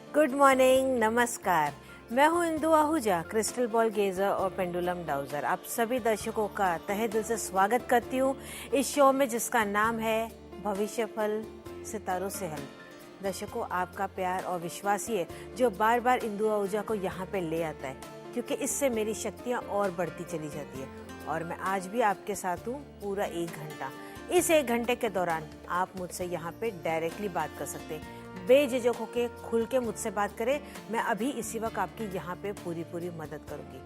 Good morning, नमस्कार। मैं हूं इंदु आहूजा, क्रिस्टल बॉल गेजर और पेंडुलम डाउजर। आप सभी दर्शकों का तहे दिल से स्वागत करती हूं इस शो में जिसका नाम है भविष्य फल सितारों से हल। दर्शकों, आपका प्यार और विश्वास ही है जो बार बार इंदु आहूजा को यहाँ पे ले आता है, क्योंकि इससे मेरी शक्तियाँ और बढ़ती चली जाती है। और मैं आज भी आपके साथ हूँ पूरा 1 घंटा। इस 1 घंटे के दौरान आप मुझसे यहाँ पे डायरेक्टली बात कर सकते हैं, बेझिझक होके खुल के मुझसे बात करें। मैं अभी इसी वक्त आपकी यहाँ पे पूरी मदद करूँगी।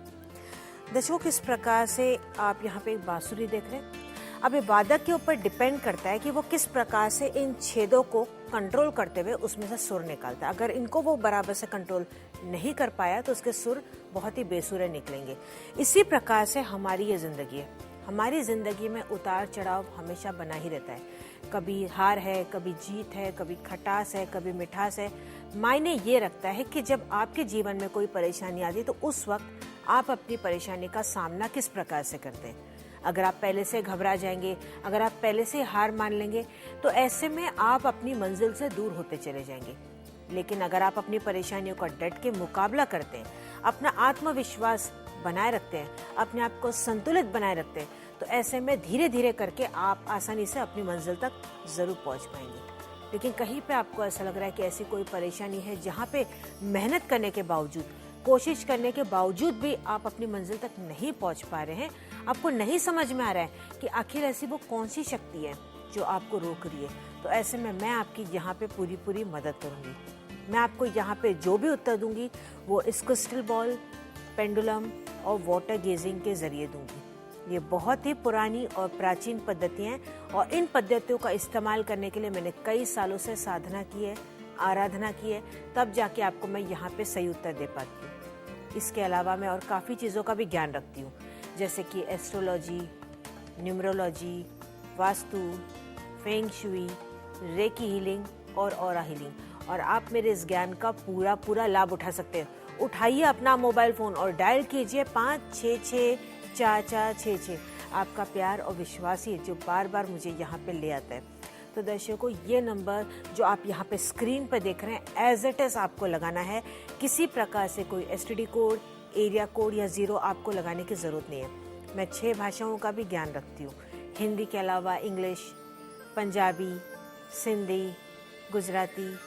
दर्शकों, किस प्रकार से आप यहाँ पे एक बांसुरी देख रहे हैं। अब ये वादक के ऊपर डिपेंड करता है कि वो किस प्रकार से इन छेदों को कंट्रोल करते हुए उसमें से सुर निकालता है। अगर इनको वो बराबर से कंट्रोल नहीं कर पाया तो उसके सुर बहुत ही बेसुरे निकलेंगे। इसी प्रकार से हमारी ये जिंदगी है। हमारी जिंदगी में उतार चढ़ाव हमेशा बना ही रहता है। कभी हार है, कभी जीत है, कभी खटास है, कभी मिठास है। मायने ये रखता है कि जब आपके जीवन में कोई परेशानी आती है तो उस वक्त आप अपनी परेशानी का सामना किस प्रकार से करते हैं। अगर आप पहले से घबरा जाएंगे, अगर आप पहले से हार मान लेंगे, तो ऐसे में आप अपनी मंजिल से दूर होते चले जाएंगे। लेकिन अगर आप अपनी परेशानियों का डट के मुकाबला करते हैं, अपना आत्मविश्वास बनाए रखते हैं, अपने आप को संतुलित बनाए रखते हैं, तो ऐसे में धीरे धीरे करके आप आसानी से अपनी मंजिल तक जरूर पहुंच पाएंगे। लेकिन कहीं पे आपको ऐसा लग रहा है कि ऐसी कोई परेशानी है जहाँ पे मेहनत करने के बावजूद, कोशिश करने के बावजूद भी आप अपनी मंजिल तक नहीं पहुंच पा रहे हैं, आपको नहीं समझ में आ रहा है कि आखिर ऐसी वो कौन सी शक्ति है जो आपको रोक रही है, तो ऐसे में मैं आपकी यहाँ पे पूरी मदद करूँगी। मैं आपको यहाँ पे जो भी उत्तर दूंगी वो इस क्रिस्टल बॉल, पेंडुलम और वाटर गेजिंग के जरिए दूंगी। ये बहुत ही पुरानी और प्राचीन पद्धतियाँ हैं और इन पद्धतियों का इस्तेमाल करने के लिए मैंने कई सालों से साधना की है, आराधना की है, तब जाके आपको मैं यहाँ पे सही उत्तर दे पाती हूँ। इसके अलावा मैं और काफ़ी चीज़ों का भी ज्ञान रखती हूँ, जैसे कि astrology, numerology, vastu, feng shui, recce healing और ऑरा हीलिंग। और आप मेरे इस ज्ञान का पूरा लाभ उठा सकते हैं। उठाइए अपना मोबाइल फ़ोन और डायल कीजिए 5664466। आपका प्यार और विश्वास ही जो बार बार मुझे यहाँ पे ले आता है। तो दर्शकों, ये नंबर जो आप यहाँ पे स्क्रीन पर देख रहे हैं, एज इट इज़ आपको लगाना है। किसी प्रकार से कोई STD कोड, एरिया कोड या 0 आपको लगाने की ज़रूरत नहीं है। मैं 6 भाषाओं का भी ज्ञान रखती हूँ। हिंदी के अलावा इंग्लिश, पंजाबी, सिंधी, गुजराती,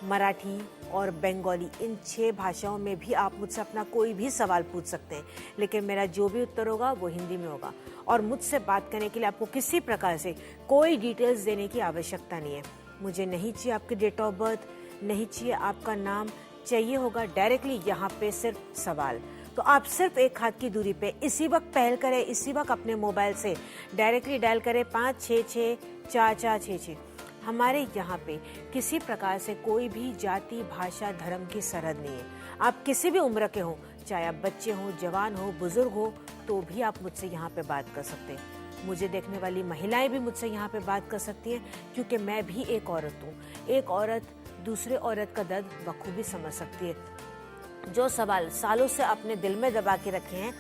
मराठी और बंगाली, इन 6 भाषाओं में भी आप मुझसे अपना कोई भी सवाल पूछ सकते हैं। लेकिन मेरा जो भी उत्तर होगा वो हिंदी में होगा। और मुझसे बात करने के लिए आपको किसी प्रकार से कोई डिटेल्स देने की आवश्यकता नहीं है। मुझे नहीं चाहिए आपकी डेट ऑफ बर्थ, नहीं चाहिए आपका नाम, चाहिए होगा डायरेक्टली यहाँ पे सिर्फ सवाल। तो आप सिर्फ एक हाथ की दूरी पे इसी वक्त पहल करें, इसी वक्त अपने मोबाइल से डायरेक्टली डायल करें 5664466। हमारे यहाँ पे किसी प्रकार से कोई भी जाति, भाषा, धर्म की सरहद नहीं है। आप किसी भी उम्र के हों, चाहे आप बच्चे हों, जवान हो, बुजुर्ग हो, तो भी आप मुझसे यहाँ पे बात कर सकते हैं। मुझे देखने वाली महिलाएं भी मुझसे यहाँ पे बात कर सकती हैं, क्योंकि मैं भी एक औरत हूँ। एक औरत दूसरे औरत का दर्द बखूबी समझ सकती है। जो सवाल सालों से अपने दिल में दबा के रखे हैं,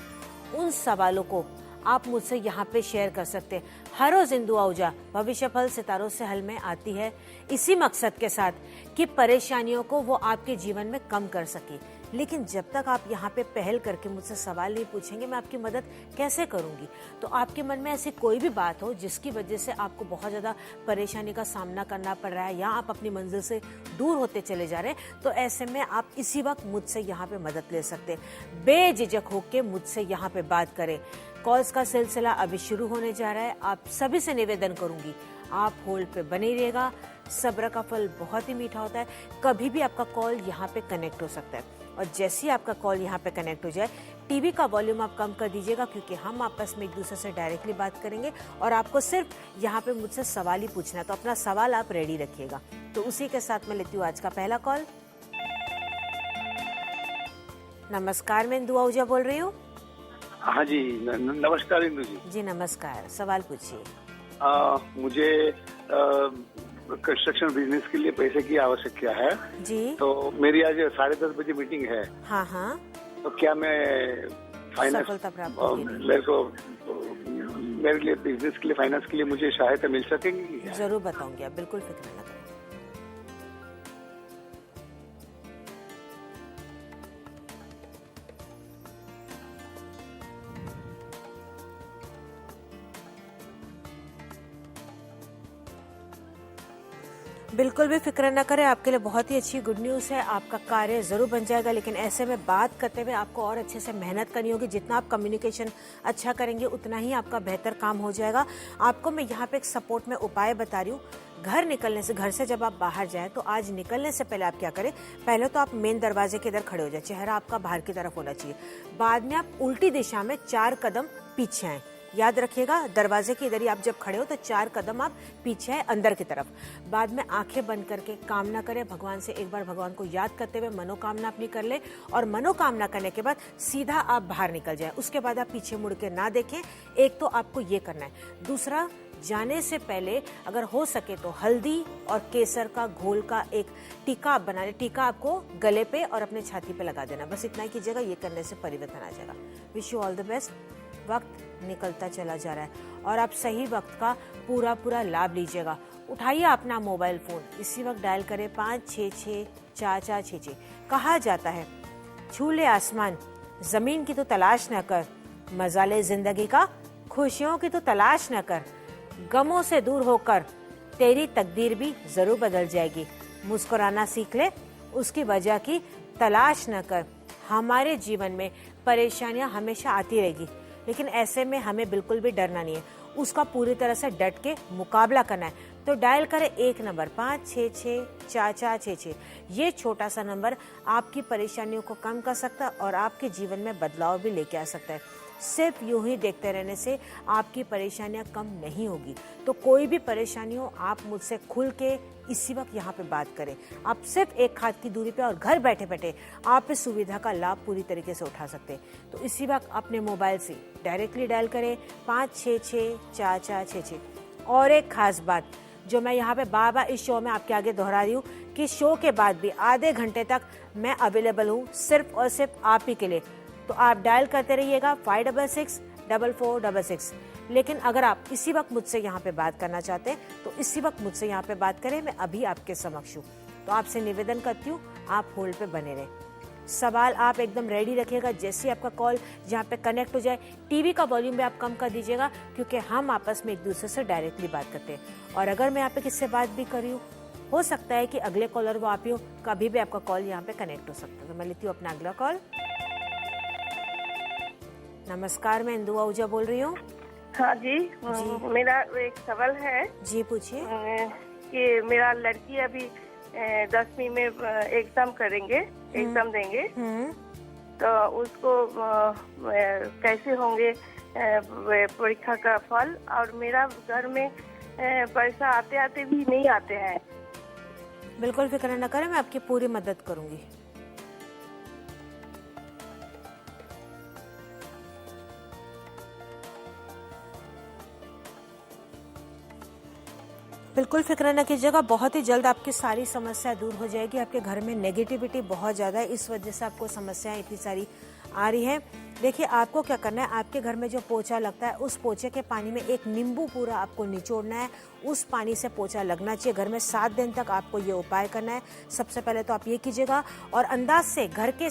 उन सवालों को आप मुझसे यहाँ पे शेयर कर सकते हैं। हर रोज इंदु आहूजा भविष्य फल सितारों से हल में आती है इसी मकसद के साथ कि परेशानियों को वो आपके जीवन में कम कर सके। लेकिन जब तक आप यहाँ पे पहल करके मुझसे सवाल नहीं पूछेंगे, मैं आपकी मदद कैसे करूँगी। तो आपके मन में ऐसी कोई भी बात हो जिसकी वजह से आपको बहुत ज़्यादा परेशानी का सामना करना पड़ रहा है या आप अपनी मंजिल से दूर होते चले जा रहे हैं, तो ऐसे में आप इसी वक्त मुझसे यहाँ पे मदद ले सकते हैं। बेझिझक होकर मुझसे यहाँ पे बात करें। कॉल्स का सिलसिला अभी शुरू होने जा रहा है। आप सभी से निवेदन करूंगी, आप होल्ड पे बने रहिएगा। सब्र का फल बहुत ही मीठा होता है। कभी भी आपका कॉल यहाँ पे कनेक्ट हो सकता है और जैसे ही आपका कॉल यहाँ पे कनेक्ट हो जाए, टीवी का वॉल्यूम आप कम कर दीजिएगा, क्योंकि हम आपस में एक दूसरे से डायरेक्टली बात करेंगे और आपको सिर्फ यहाँ पे मुझसे सवाल ही पूछना है। तो अपना सवाल आप रेडी रखिएगा। तो उसी के साथ मैं लेती हूँ आज का पहला कॉल। नमस्कार, मैं इंदु आहूजा बोल रही हूँ। हाँ जी, नमस्कार इंदु जी। जी नमस्कार, सवाल पूछिए। मुझे कंस्ट्रक्शन बिजनेस के लिए पैसे की आवश्यकता है जी। तो मेरी आज 10:30 बजे मीटिंग है। हाँ। तो क्या मैं फाइनेंस मेरे लिए बिजनेस के लिए फाइनेंस के लिए मुझे सहायता मिल सकेगी? जरूर बताऊंगी, आप बिल्कुल फिक्र न करें। बिल्कुल भी फिक्र न करें, आपके लिए बहुत ही अच्छी गुड न्यूज़ है। आपका कार्य ज़रूर बन जाएगा, लेकिन ऐसे में बात करते हुए आपको और अच्छे से मेहनत करनी होगी। जितना आप कम्युनिकेशन अच्छा करेंगे उतना ही आपका बेहतर काम हो जाएगा। आपको मैं यहाँ पे एक सपोर्ट में उपाय बता रही हूँ। घर से जब आप बाहर जाएं तो आज निकलने से पहले आप क्या करें, पहले तो आप मेन दरवाजे के इधर खड़े हो जाए, चेहरा आपका बाहर की तरफ होना चाहिए। बाद में आप उल्टी दिशा में 4 कदम पीछे आए। याद रखिएगा, दरवाजे के इधर ही आप जब खड़े हो तो 4 कदम आप पीछे आए अंदर की तरफ। बाद में आंखें बंद करके कामना करें भगवान से, एक बार भगवान को याद करते हुए मनोकामना अपनी कर ले, और मनोकामना करने के बाद सीधा आप बाहर निकल जाए। उसके बाद आप पीछे मुड़ के ना देखें। एक तो आपको ये करना है। दूसरा, जाने से पहले अगर हो सके तो हल्दी और केसर का घोल का एक टीका आप बना ले। टीका आपको गले पे और अपने छाती पे लगा देना, बस इतना ही कीजिएगा। ये करने से परिवर्तन आ जाएगा। Wish you all the best. वक्त निकलता चला जा रहा है और आप सही वक्त का पूरा लाभ लीजिएगा। उठाइए अपना मोबाइल फोन, इसी वक्त डायल करें 5664466। कहा जाता है, छू ले आसमान, जमीन की तो तलाश न कर, मजा ले जिंदगी का, खुशियों की तो तलाश न कर, गमों से दूर होकर तेरी तकदीर भी जरूर बदल जाएगी। मुस्कुराना सीख ले, उसकी वजह की तलाश न कर। हमारे जीवन में परेशानियां हमेशा आती रहेगी, लेकिन ऐसे में हमें बिल्कुल भी डरना नहीं है, उसका पूरी तरह से डट के मुकाबला करना है। तो डायल करें एक नंबर 5664466। ये छोटा सा नंबर आपकी परेशानियों को कम कर सकता है और आपके जीवन में बदलाव भी लेके आ सकता है। सिर्फ यूं ही देखते रहने से आपकी परेशानियां कम नहीं होगी। तो कोई भी परेशानी हो, आप मुझसे खुल के इसी वक्त यहाँ पे बात करें। आप सिर्फ एक हाथ की दूरी पे और घर बैठे बैठे आप इस सुविधा का लाभ पूरी तरीके से उठा सकते हैं। तो इसी वक्त अपने मोबाइल से डायरेक्टली डायल करें 5664466। और एक खास बात जो मैं यहाँ पे बार-बार इस शो में आपके आगे दोहरा रही हूँ कि शो के बाद भी आधे घंटे तक मैं अवेलेबल हूँ सिर्फ और सिर्फ आप ही के लिए। तो आप डायल करते रहिएगा 5664466। लेकिन अगर आप इसी वक्त मुझसे यहाँ पे बात करना चाहते हैं तो इसी वक्त मुझसे यहाँ पे बात करें, मैं अभी आपके समक्ष हूँ। तो आपसे निवेदन करती हूँ, आप होल्ड पे बने रहें। सवाल आप एकदम रेडी रखिएगा। जैसे ही आपका कॉल यहाँ पे कनेक्ट हो जाए, टीवी का वॉल्यूम भी आप कम कर दीजिएगा, क्योंकि हम आपस में एक दूसरे से डायरेक्टली बात करते हैं। और अगर मैं यहाँ पे किससे बात भी कर रही हूँ, हो सकता है कि अगले कॉलर वो आप ही हो, कभी भी आपका कॉल यहाँ पे कनेक्ट हो सकता है। तो मैं लेती हूँ अपना अगला कॉल। नमस्कार, मैं इंदु आहूजा बोल रही हूँ। हाँ जी, मेरा एक सवाल है। जी पूछिए। कि मेरा लड़की अभी 10वीं में एग्जाम देंगे, तो उसको कैसे होंगे परीक्षा का फल, और मेरा घर में पैसा आते आते भी नहीं आते हैं। बिल्कुल फिक्र न करें, मैं आपकी पूरी मदद करूंगी। बिल्कुल फिक्र न कीजिएगा, बहुत ही जल्द आपकी सारी समस्या दूर हो जाएगी। आपके घर में नेगेटिविटी बहुत ज़्यादा है, इस वजह से आपको समस्याएं इतनी सारी आ रही हैं। देखिए, आपको क्या करना है, आपके घर में जो पोछा लगता है उस पोछे के पानी में एक नींबू पूरा आपको निचोड़ना है। उस पानी से पोछा लगना चाहिए। घर में 7 दिन तक आपको ये उपाय करना है। सबसे पहले तो आप ये कीजिएगा, और अंदाज से घर के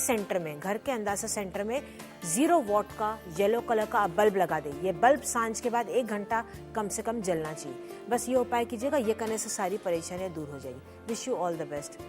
अंदाज से सेंटर में 0 वॉट का येलो कलर का आप बल्ब लगा दें। ये बल्ब सांझ के बाद 1 घंटा कम से कम जलना चाहिए। बस ये उपाय कीजिएगा, ये करने से सारी परेशानियां दूर हो जाएगी। Wish you all the best.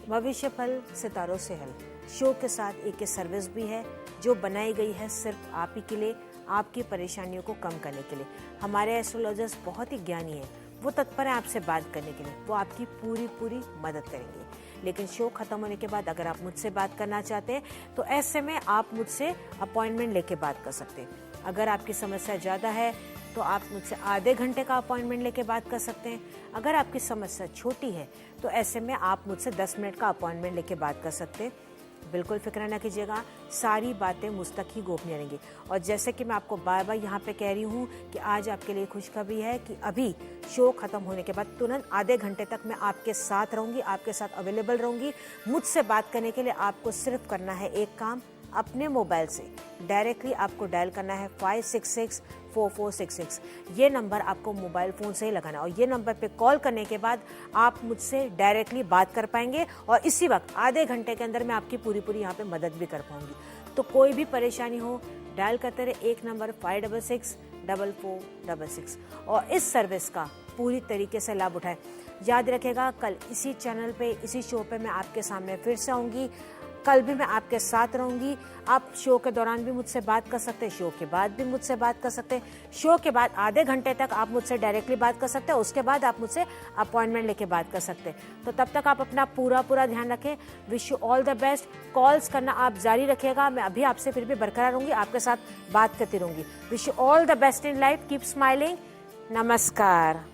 भविष्य फल सितारों से हल शो के साथ एक सर्विस भी है जो बनाई गई है सिर्फ आप ही के लिए, आपकी परेशानियों को कम करने के लिए। हमारे एस्ट्रोलॉजर्स बहुत ही ज्ञानी हैं, वो तत्पर हैं आपसे बात करने के लिए, वो आपकी पूरी मदद करेंगे। लेकिन शो खत्म होने के बाद अगर आप मुझसे बात करना चाहते हैं तो ऐसे में आप मुझसे अपॉइंटमेंट लेके बात कर सकते हैं। अगर आपकी समस्या ज़्यादा है तो आप मुझसे आधे घंटे का अपॉइंटमेंट लेके बात कर सकते हैं। अगर आपकी समस्या छोटी है तो ऐसे में आप मुझसे 10 मिनट का अपॉइंटमेंट लेके बात कर सकते हैं। बिल्कुल फिक्र न कीजिएगा, सारी बातें मुझ तक ही गोपनीय रहेंगी। और जैसे कि मैं आपको बार बार यहाँ पे कह रही हूँ कि आज आपके लिए खुशखबरी है कि अभी शो खत्म होने के बाद तुरंत आधे घंटे तक मैं आपके साथ रहूँगी, आपके साथ अवेलेबल रहूँगी। मुझसे बात करने के लिए आपको सिर्फ करना है एक काम, अपने मोबाइल से डायरेक्टली आपको डायल करना है 5664466। ये नंबर आपको मोबाइल फ़ोन से ही लगाना है, और ये नंबर पे कॉल करने के बाद आप मुझसे डायरेक्टली बात कर पाएंगे, और इसी वक्त आधे घंटे के अंदर मैं आपकी पूरी यहाँ पे मदद भी कर पाऊंगी। तो कोई भी परेशानी हो, डायल करते रहे एक नंबर 5664466। और इस सर्विस का पूरी तरीके से लाभ उठाएं। याद रखिएगा, कल इसी चैनल पे, इसी शो पे मैं आपके सामने फिर से आऊँगी। कल भी मैं आपके साथ रहूंगी। आप शो के दौरान भी मुझसे बात कर सकते हैं, शो के बाद भी मुझसे बात कर सकते हैं। शो के बाद आधे घंटे तक आप मुझसे डायरेक्टली बात कर सकते हैं, उसके बाद आप मुझसे अपॉइंटमेंट लेके बात कर सकते हैं। तो तब तक आप अपना पूरा ध्यान रखें। Wish you all the best. Calls करना आप जारी रखिएगा, मैं अभी आपसे फिर भी बरकरार रहूंगी, आपके साथ बात करती रहूंगी। Wish you all the best in life. Keep smiling. नमस्कार।